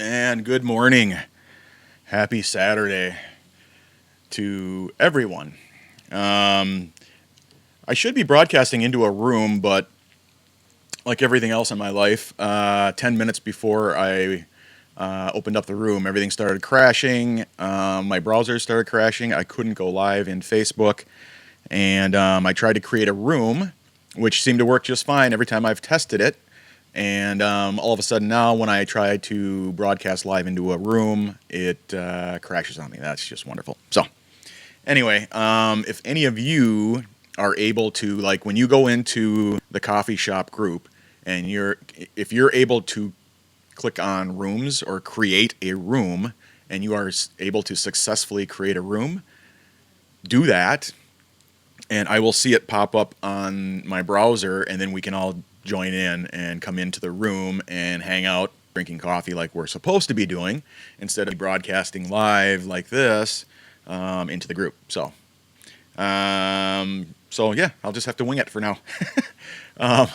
And good morning. Happy Saturday to everyone. Um, I should be broadcasting into a room, but like everything else in my life, 10 minutes before I opened up the room, everything started crashing. My browser started crashing. I couldn't go live in Facebook. And I tried to create a room, which seemed to work just fine every time I've tested it. And all of a sudden now, when I try to broadcast live into a room, it crashes on me. That's just wonderful. So anyway, if any of you are able to, like, when you go into the coffee shop group, and if you're able to click on rooms or create a room, and you are able to successfully create a room, do that, and I will see it pop up on my browser, and then we can all join in and come into the room and hang out, drinking coffee like we're supposed to be doing, instead of broadcasting live like this into the group. So yeah, I'll just have to wing it for now. um,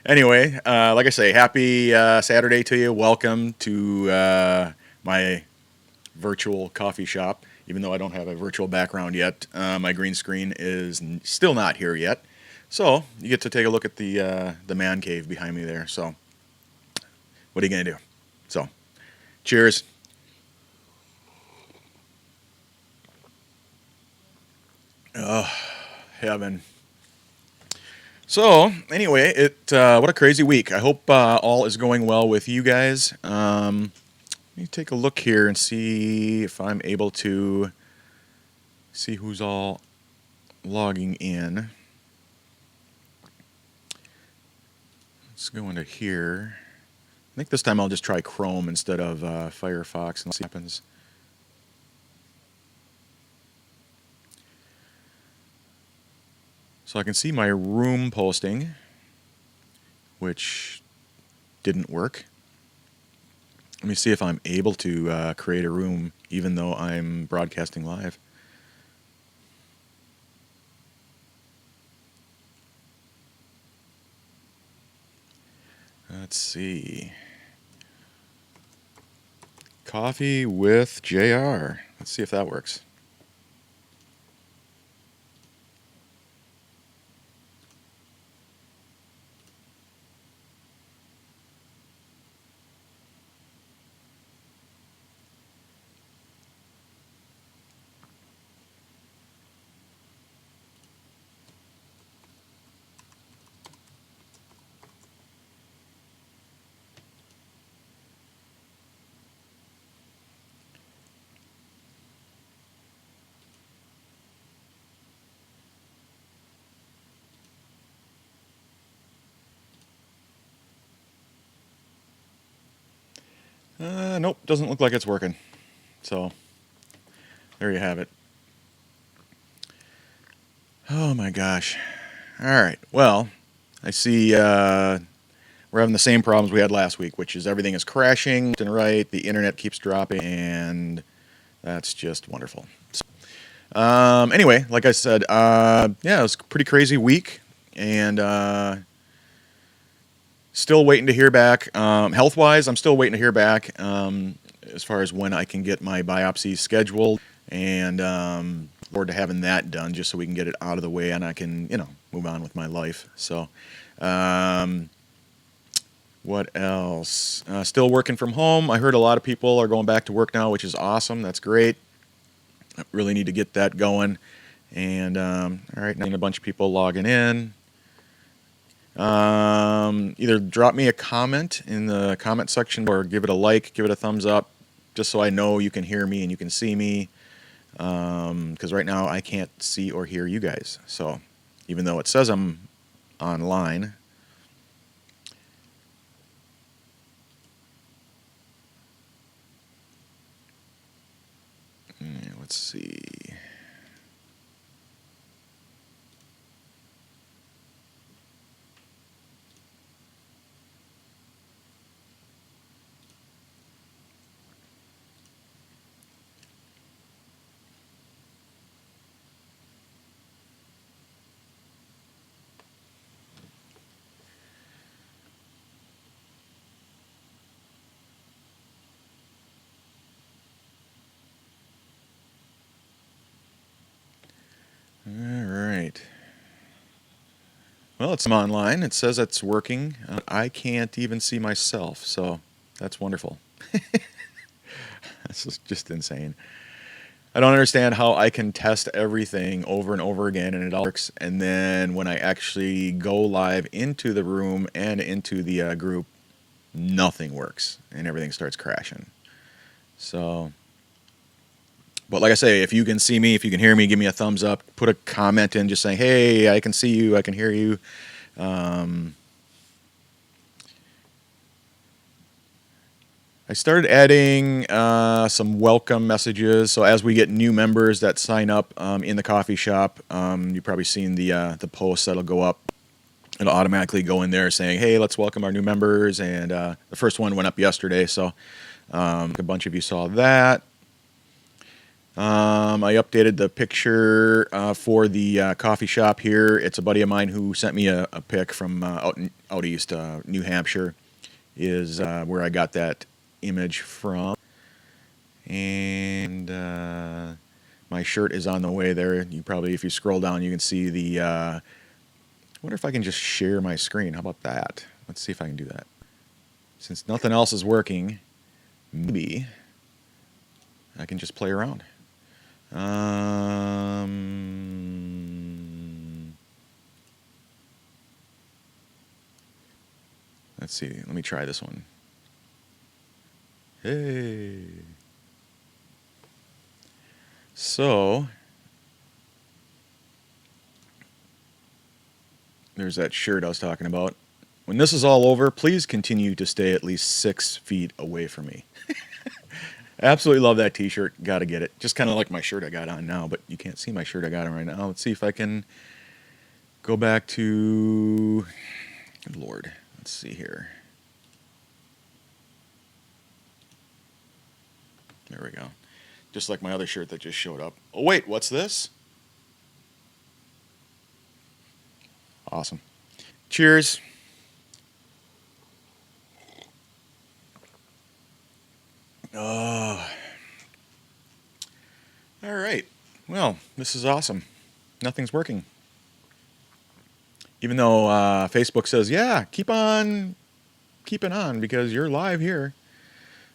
anyway, like I say, happy Saturday to you. Welcome to my virtual coffee shop. Even though I don't have a virtual background yet, my green screen is still not here yet. So you get to take a look at the man cave behind me there. So what are you gonna do? So cheers. Oh, heaven. So anyway, what a crazy week. I hope all is going well with you guys. Let me take a look here and see if I'm able to see who's all logging in. Let's go into here. I think this time I'll just try Chrome instead of Firefox and see what happens. So I can see my room posting, which didn't work. Let me see if I'm able to create a room even though I'm broadcasting live. Let's see. Coffee with JR. Let's see if that works. Nope, doesn't look like it's working. So there you have it. Oh my gosh. All right. Well, I see we're having the same problems we had last week, which is everything is crashing left and right. The internet keeps dropping, and that's just wonderful. Anyway, like I said, yeah, it was a pretty crazy week, and still waiting to hear back. Health-wise, I'm still waiting to hear back as far as when I can get my biopsy scheduled, and forward to having that done just so we can get it out of the way and I can, move on with my life. So, what else? Still working from home. I heard a lot of people are going back to work now, which is awesome. That's great. I really need to get that going. And all right, now a bunch of people logging in. Either drop me a comment in the comment section or give it a like, give it a thumbs up, just so I know you can hear me and you can see me. Because right now I can't see or hear you guys. So even though it says I'm online. Let's see. Well, it's online. It says it's working. I can't even see myself, so that's wonderful. This is just insane. I don't understand how I can test everything over and over again and it all works, and then when I actually go live into the room and into the group, nothing works and everything starts crashing. So, but like I say, if you can see me, if you can hear me, give me a thumbs up. Put a comment in just saying, hey, I can see you, I can hear you. I started adding some welcome messages. So as we get new members that sign up in the coffee shop, you've probably seen the post that'll go up. It'll automatically go in there saying, hey, let's welcome our new members. And the first one went up yesterday, so a bunch of you saw that. I updated the picture for the coffee shop here. It's a buddy of mine who sent me a pic from out east, New Hampshire, is where I got that image from. And my shirt is on the way there. You probably, if you scroll down, you can see the. I wonder if I can just share my screen. How about that? Let's see if I can do that. Since nothing else is working, maybe I can just play around. Let's see. Let me try this one. Hey. So, there's that shirt I was talking about. When this is all over, please continue to stay at least 6 feet away from me. Absolutely love that t-shirt. Gotta get it. Just kind of like my shirt I got on now, but you can't see my shirt I got on right now. Let's see if I can go back to... Good Lord. Let's see here. There we go. Just like my other shirt that just showed up. Oh, wait, what's this? Awesome. Cheers. Oh. All right. Well, this is awesome. Nothing's working. Even though Facebook says, yeah, keep on keeping on because you're live here.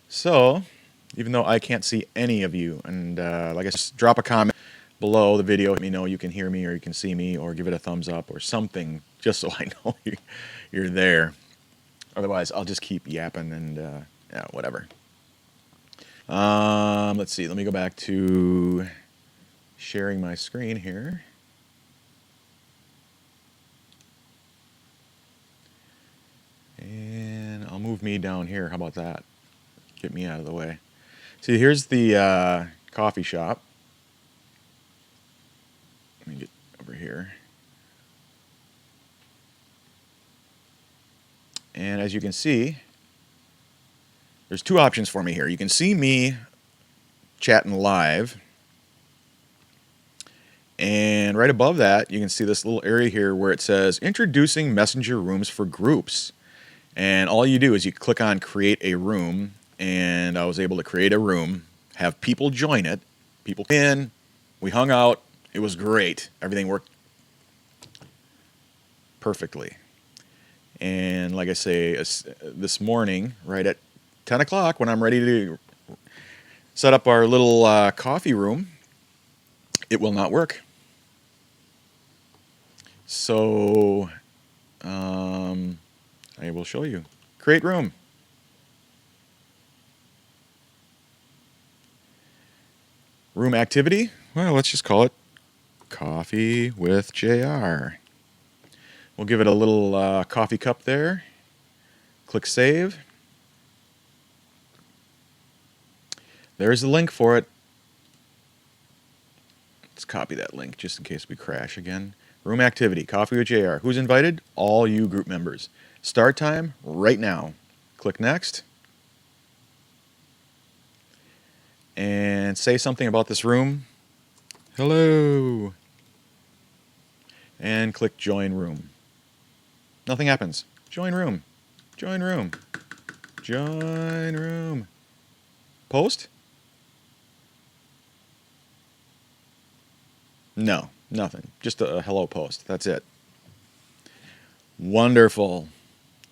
So, even though I can't see any of you, and like I said, drop a comment below the video. Let me know you can hear me or you can see me, or give it a thumbs up or something, just so I know you're there. Otherwise, I'll just keep yapping and yeah, whatever. Let's see. Let me go back to sharing my screen here. And I'll move me down here. How about that? Get me out of the way. See, here's the coffee shop. Let me get over here. And as you can see, there's 2 options for me here. You can see me chatting live. And right above that, you can see this little area here where it says Introducing Messenger Rooms for Groups. And all you do is you click on Create a Room. And I was able to create a room, have people join it. People came in, we hung out. It was great. Everything worked perfectly. And like I say, this morning, right at 10 o'clock, when I'm ready to set up our little coffee room, it will not work. So I will show you. Create room. Room activity. Well, let's just call it Coffee with JR. We'll give it a little coffee cup there. Click Save. There's the link for it. Let's copy that link just in case we crash again. Room activity, Coffee with JR. Who's invited? All you group members. Start time right now. Click Next. And say something about this room. Hello. And click Join Room. Nothing happens. Join room. Join room. Join room. Post? No, nothing. Just a hello post. That's it. Wonderful.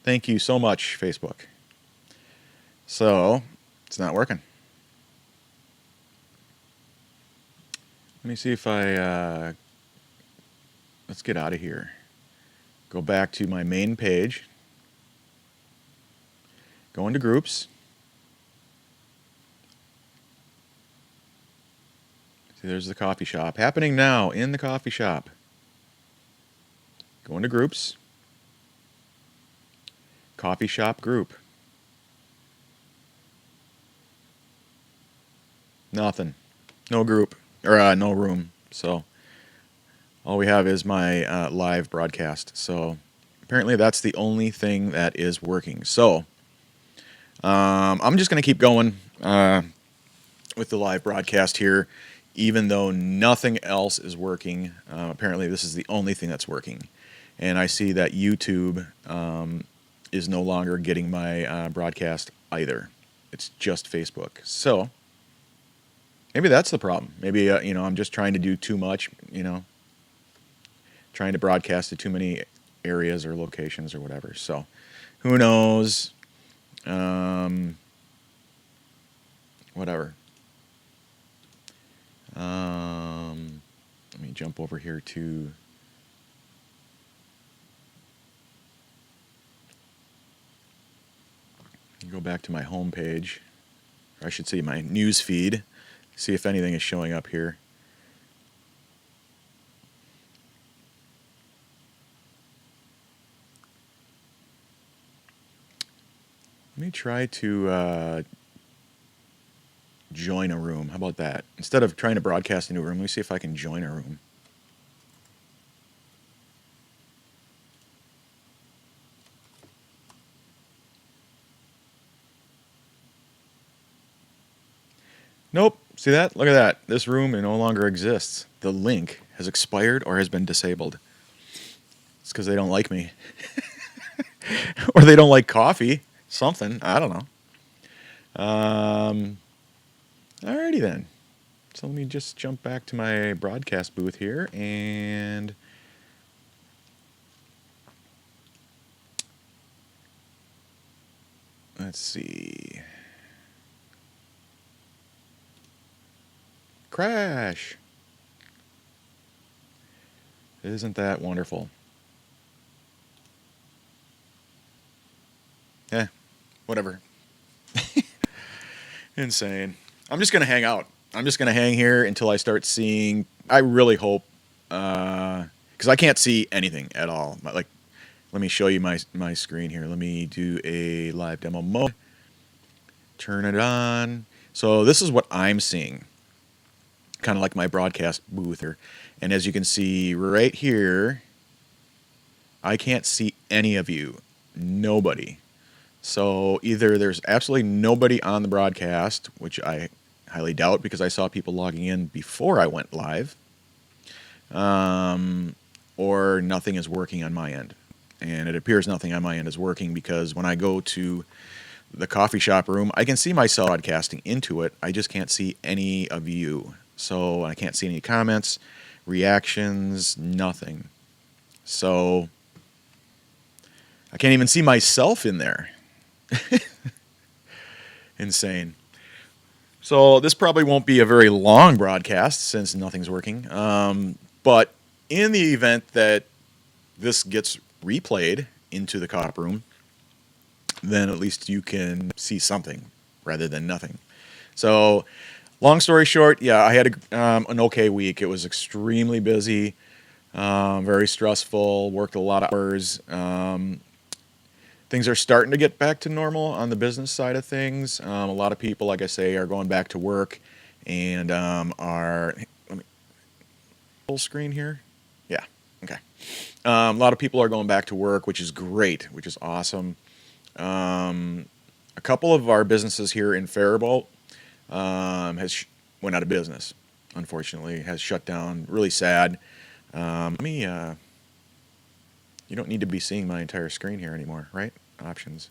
Thank you so much, Facebook. So, it's not working. Let me see if let's get out of here. Go back to my main page. Go into groups. See, there's the coffee shop. Happening now in the coffee shop. Go into groups. Coffee shop group. Nothing. No group. Or no room. So all we have is my live broadcast. So apparently that's the only thing that is working. So I'm just going to keep going with the live broadcast here, even though nothing else is working. Apparently this is the only thing that's working. And I see that YouTube is no longer getting my broadcast either. It's just Facebook. So maybe that's the problem. Maybe, I'm just trying to do too much, trying to broadcast to too many areas or locations or whatever. So who knows? Whatever. Let me jump over here to go back to my home page. Or I should say my news feed. See if anything is showing up here. Let me try to join a room. How about that? Instead of trying to broadcast into a room, let me see if I can join a room. Nope. See that? Look at that. This room no longer exists. The link has expired or has been disabled. It's because they don't like me. Or they don't like coffee. Something. I don't know. Alrighty then. So let me just jump back to my broadcast booth here and let's see. Crash. Isn't that wonderful? Whatever. Insane. I'm just going to hang out. I'm just going to hang here until I start seeing. I really hope, because I can't see anything at all. Like, let me show you my screen here. Let me do a live demo mode. Turn it on. So this is what I'm seeing. Kind of like my broadcast booth here. And as you can see right here, I can't see any of you. Nobody. So either there's absolutely nobody on the broadcast, which I highly doubt because I saw people logging in before I went live, or nothing is working on my end. And it appears nothing on my end is working because when I go to the coffee shop room, I can see myself broadcasting into it. I just can't see any of you. So I can't see any comments, reactions, nothing. So I can't even see myself in there. Insane. So this probably won't be a very long broadcast since nothing's working. But in the event that this gets replayed into the cop room, then at least you can see something rather than nothing. So long story short, yeah, I had an okay week. It was extremely busy, very stressful, worked a lot of hours. Things are starting to get back to normal on the business side of things. A lot of people, like I say, are going back to work and are. Let me full screen here. Yeah. Okay. A lot of people are going back to work, which is great, which is awesome. A couple of our businesses here in Faribault went out of business. Unfortunately, has shut down. Really sad. Let me. You don't need to be seeing my entire screen here anymore, right? Options.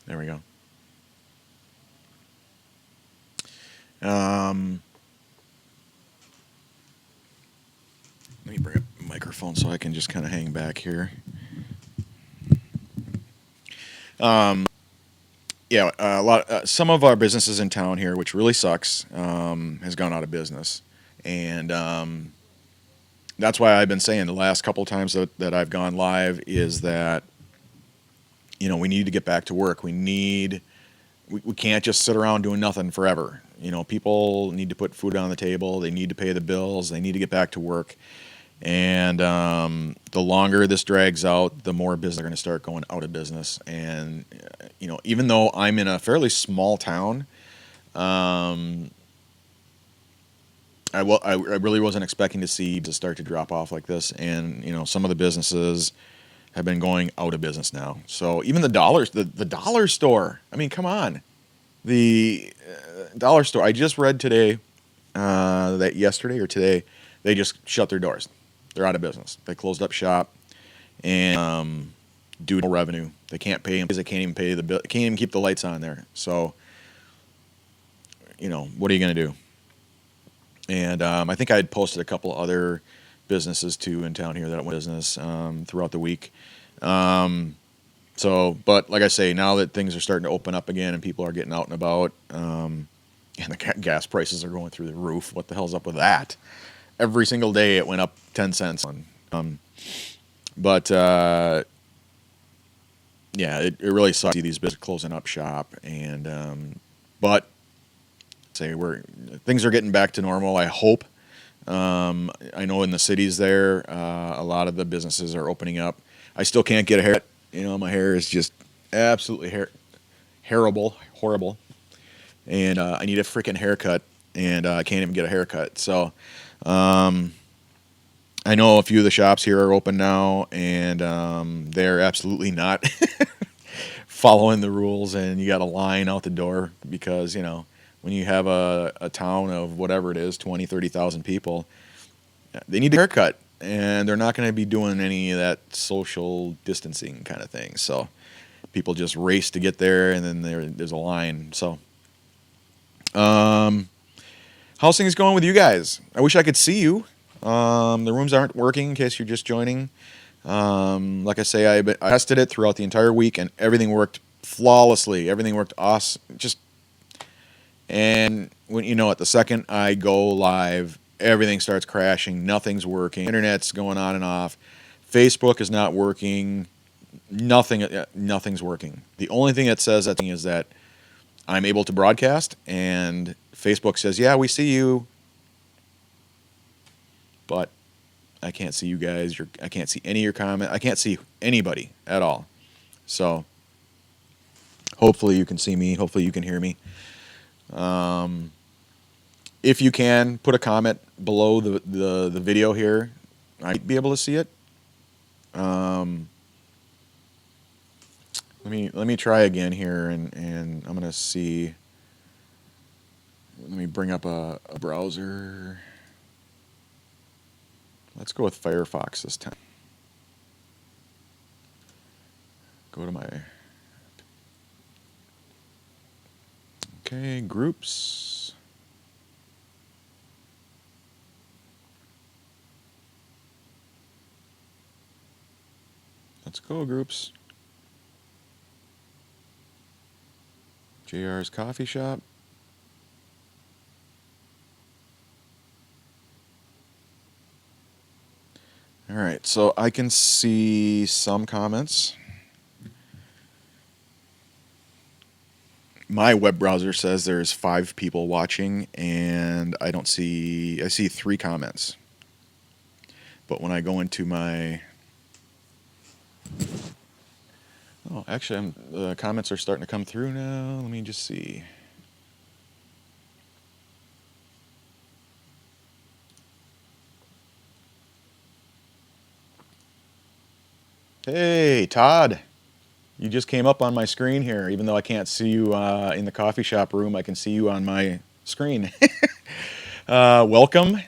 There we go. microphone so I can just kind of hang back here. Yeah, some of our businesses in town here, which really sucks, has gone out of business, and that's why I've been saying the last couple times that I've gone live is that we need to get back to work. We can't just sit around doing nothing forever. People need to put food on the table. They need to pay the bills. They need to get back to work. And the longer this drags out, the more business are going to start going out of business. And even though I'm in a fairly small town, I really wasn't expecting to see to start to drop off like this. And some of the businesses have been going out of business now. So even the dollar store. I mean, come on, the dollar store. I just read today that yesterday or today they just shut their doors. They're out of business. They closed up shop and due to no revenue, they can't pay them because they can't even pay the bill. Can't even keep the lights on there. So what are you going to do? And I think I had posted a couple other businesses too in town here that went business throughout the week. But like I say, now that things are starting to open up again and people are getting out and about, and the gas prices are going through the roof. What the hell's up with that? Every single day it went up 10 cents. Yeah, it really sucks to see these businesses closing up shop. And but things are getting back to normal. I hope. I know in the cities there, a lot of the businesses are opening up. I still can't get a haircut. My hair is just absolutely horrible, and I need a freaking haircut, and I can't even get a haircut. So I know a few of the shops here are open now, and they're absolutely not following the rules, and you got a line out the door because when you have a town of whatever it is, 20, 30,000 people, they need a haircut, and they're not going to be doing any of that social distancing kind of thing. So people just race to get there, and then there's a line. So how's things going with you guys? I wish I could see you. The rooms aren't working in case you're just joining. Like I say, I tested it throughout the entire week, and everything worked flawlessly. Everything worked awesome. And when at the second I go live, everything starts crashing. Nothing's working. Internet's going on and off. Facebook is not working. Nothing's working. The only thing that says that thing is that I'm able to broadcast, and Facebook says, "Yeah, we see you," but I can't see you guys. I can't see any of your comment. I can't see anybody at all. So hopefully you can see me. Hopefully you can hear me. If you can, put a comment below the video here. I might be able to see it. Let me try again here, and I'm gonna see. Let me bring up a browser. Let's go with Firefox this time. Go to my groups. Let's go groups. JR's Coffee Shop. All right, so I can see some comments. My web browser says there's 5 people watching, and I see 3 comments. But when I go into my... Oh, actually, the comments are starting to come through now. Let me just see. Hey, Todd. You just came up on my screen here. Even though I can't see you in the coffee shop room, I can see you on my screen. Welcome.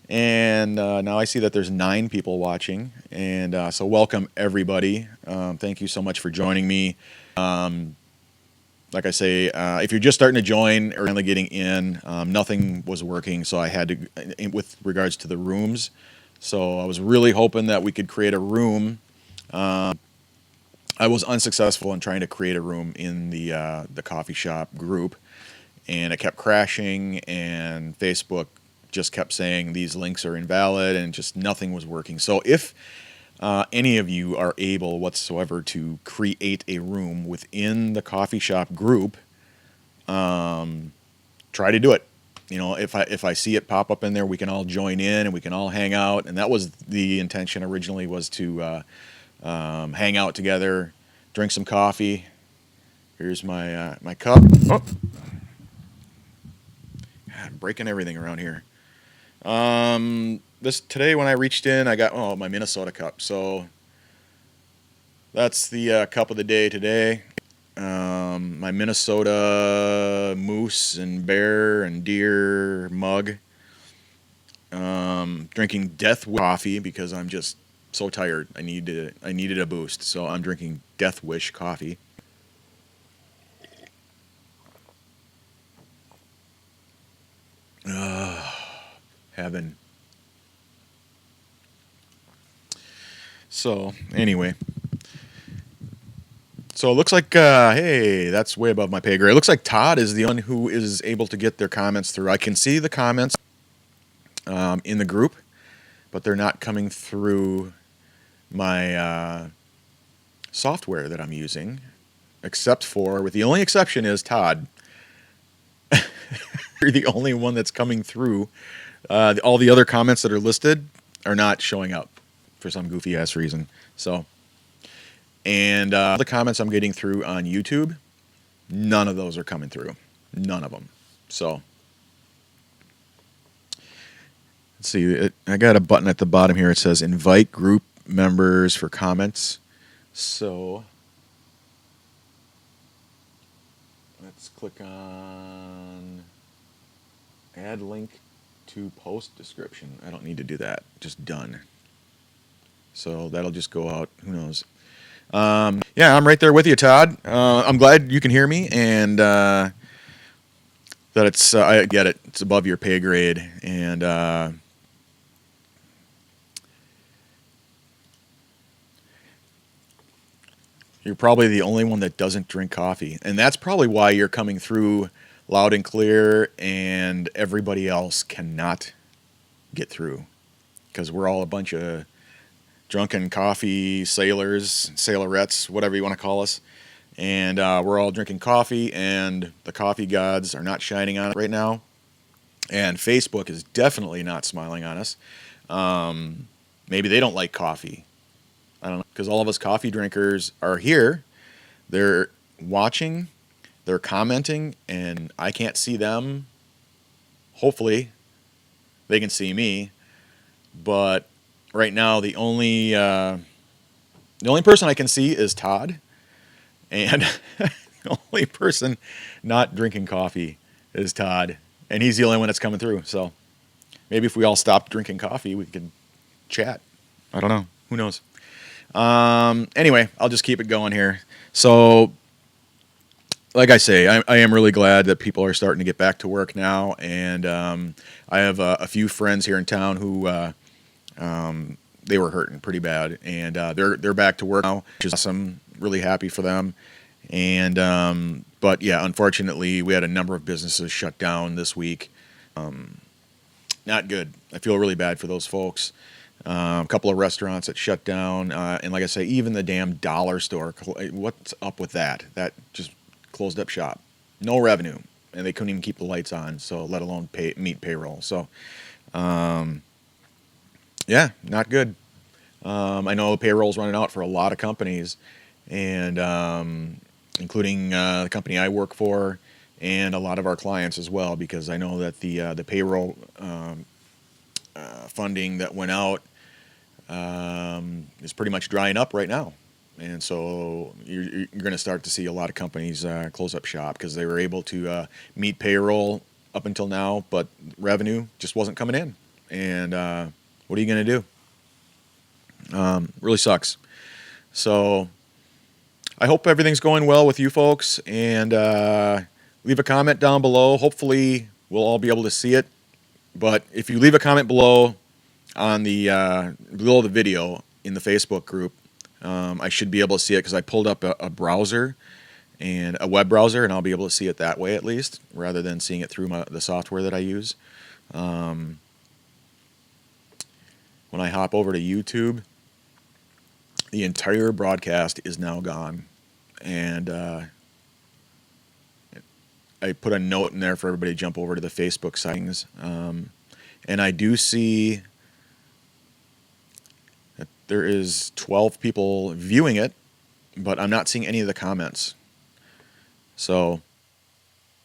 And now I see that there's 9 people watching. And so welcome, everybody. Thank you so much for joining me. Like I say, if you're just starting to join or only getting in, nothing was working. So I had to, with regards to the rooms, So I was really hoping that we could create a room. I was unsuccessful in trying to create a room in the coffee shop group, and it kept crashing, and Facebook just kept saying these links are invalid, and just nothing was working. So if any of you are able whatsoever to create a room within the coffee shop group, try to do it. If I see it pop up in there, we can all join in and we can all hang out. And that was the intention originally, was to hang out together, drink some coffee. Here's my cup. Oh, God, I'm breaking everything around here. This today when I reached in, I got my Minnesota cup. So that's the cup of the day today. My Minnesota moose and bear and deer mug. Drinking Death Wish coffee because I'm just so tired. I needed a boost, so I'm drinking Death Wish coffee. Heaven. So anyway, so it looks like hey, that's way above my pay grade. It looks like Todd is the one who is able to get their comments through. I can see the comments in the group, but they're not coming through my software that I'm using, except for, with the only exception is Todd. You're the only one that's coming through. All the other comments that are listed are not showing up for some goofy ass reason. So, and the comments I'm getting through on YouTube, none of those are coming through. None of them. So, let's see. I got a button at the bottom here. It says invite group members for comments. So, let's click on add link to post description. I don't need to do that. Just done. So that'll just go out. Who knows? Yeah, I'm right there with you, Todd. I'm glad you can hear me, and that it's. I get it. It's above your pay grade, and you're probably the only one that doesn't drink coffee, and that's probably why you're coming through loud and clear, and everybody else cannot get through, because we're all a bunch of drunken coffee sailors, sailorettes, whatever you want to call us. And we're all drinking coffee, and the coffee gods are not shining on it right now. And Facebook is definitely not smiling on us. Maybe they don't like coffee. I don't know, because all of us coffee drinkers are here. They're watching, they're commenting, and I can't see them. Hopefully, they can see me. But right now, the only person I can see is Todd, and the only person not drinking coffee is Todd, and he's the only one that's coming through. So maybe if we all stopped drinking coffee, we could chat. I don't know. Who knows? Anyway, I'll just keep it going here. So, like I say, I am really glad that people are starting to get back to work now, and I have a few friends here in town who they were hurting pretty bad, and they're back to work now, which is awesome. Really happy for them. And but yeah, unfortunately, we had a number of businesses shut down this week. Not good. I feel really bad for those folks. A couple of restaurants that shut down, and like I say, even the damn dollar store. What's up with that? That just closed up shop. No revenue, and they couldn't even keep the lights on. So let alone meet payroll. So yeah, not good. I know payroll's running out for a lot of companies, and including the company I work for, and a lot of our clients as well, because I know that the payroll funding that went out is pretty much drying up right now. And so you're going to start to see a lot of companies close up shop because they were able to meet payroll up until now, but revenue just wasn't coming in. And what are you going to do? Really sucks. So I hope everything's going well with you folks, and leave a comment down below. Hopefully we'll all be able to see it. But if you leave a comment below, on the below the video in the Facebook group. I should be able to see it because I pulled up a browser and a web browser, and I'll be able to see it that way at least, rather than seeing it through the software that I use. When I hop over to YouTube, the entire broadcast is now gone, and I put a note in there for everybody to jump over to the Facebook settings, and I do see that there is 12 people viewing it, but I'm not seeing any of the comments. So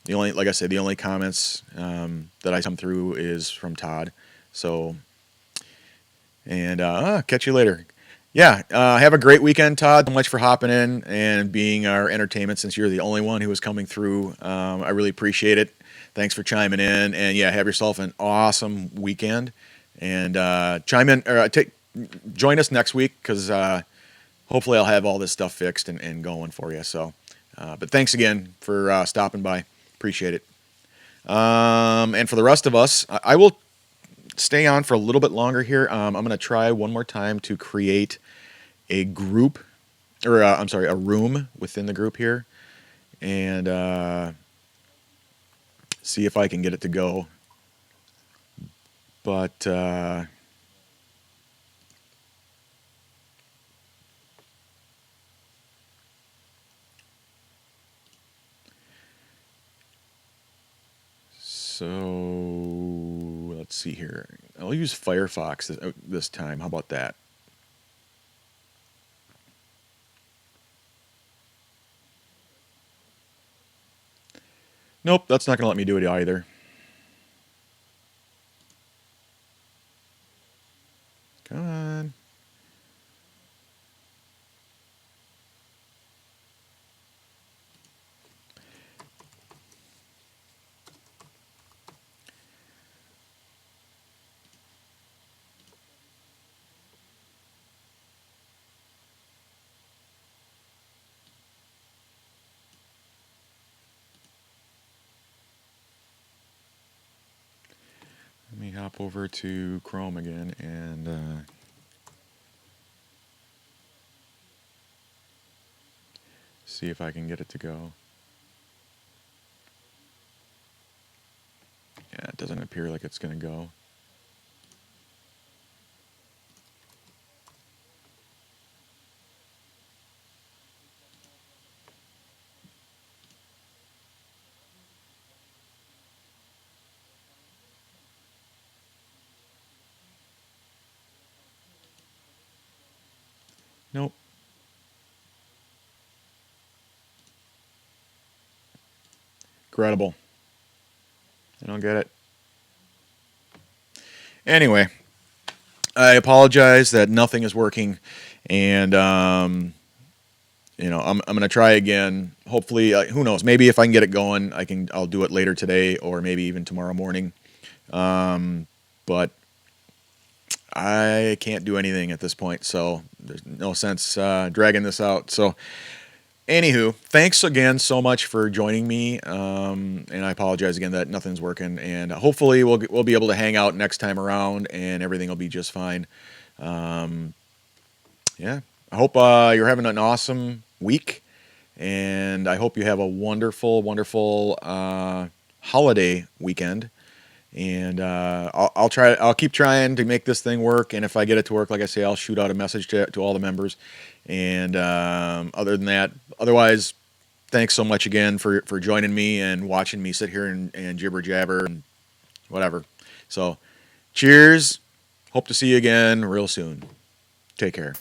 like I said, the only comments that I come through is from Todd. So, and catch you later. Yeah, have a great weekend, Todd. So much for hopping in and being our entertainment, since you're the only one who was coming through. I really appreciate it. Thanks for chiming in, and yeah, have yourself an awesome weekend. And chime in or join us next week, because hopefully I'll have all this stuff fixed and going for you. So, but thanks again for stopping by. Appreciate it. And for the rest of us, I will stay on for a little bit longer here. I'm going to try one more time to create a group, or I'm sorry, a room within the group here, and see if I can get it to go. But so let's see here. I'll use Firefox this time. How about that? Nope, that's not going to let me do it either. Come on. Let me hop over to Chrome again and see if I can get it to go. Yeah, it doesn't appear like it's going to go. Nope. Incredible. I don't get it. Anyway, I apologize that nothing is working, and I'm gonna try again. Hopefully, who knows? Maybe if I can get it going, I'll do it later today, or maybe even tomorrow morning. But I can't do anything at this point, so there's no sense dragging this out. So, anywho, thanks again so much for joining me, and I apologize again that nothing's working. And hopefully, we'll be able to hang out next time around, and everything will be just fine. Yeah, I hope you're having an awesome week, and I hope you have a wonderful, wonderful holiday weekend. And I'll keep trying to make this thing work. And if I get it to work, like I say, I'll shoot out a message to all the members. And other than that, otherwise, thanks so much again for joining me and watching me sit here and jibber jabber and whatever. So, cheers. Hope to see you again real soon. Take care.